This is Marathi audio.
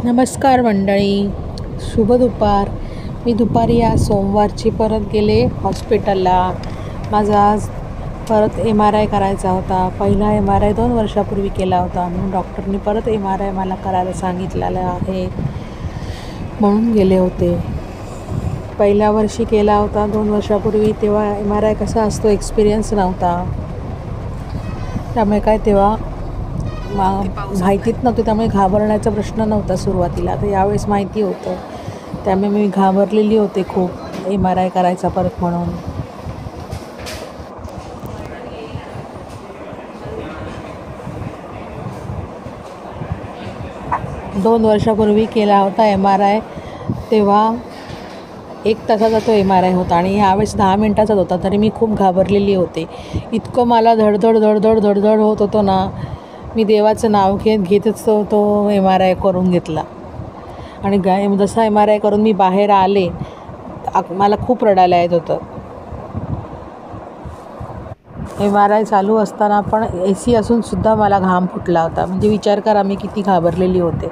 नमस्कार मंडळी, शुभ दुपार. मी दुपारी आज सोमवारची परत गेले हॉस्पिटलला. माझा आज परत MRI करायचा होता. पहिला MRI 2 वर्षापूर्वी केला होता, म्हणून डॉक्टरनी परत MRI मला करायला सांगितलेलं आहे, म्हणून गेले होते. पहिल्या वर्षी केला होता 2 वर्षापूर्वी, तेव्हा MRI कसा असतो एक्सपिरियन्स नव्हता, त्यामुळे काय तेव्हा माहितीच नव्हतं, त्यामुळे घाबरण्याचा प्रश्न नव्हता सुरुवातीला. तर यावेळेस माहिती होतं, त्यामुळे मी घाबरलेली होते खूप MRI करायचा परत म्हणून. दोन वर्षापूर्वी केला होता MRI, तेव्हा 1 तासाचा तो MRI होता आणि यावेळेस 10 मिनटाचाच होता. तरी मी खूप घाबरलेली होते. इतकं मला धडधड धडधड धडधड होत होतो ना, मी देवाचं नाव घेतच तो MRI करून घेतला. आणि जसा MRI करून मी बाहेर आले, मला खूप रडायला येत होतं. MRI चालू असताना पण AC असूनसुद्धा मला घाम फुटला होता. म्हणजे विचार करा मी किती घाबरलेली होते.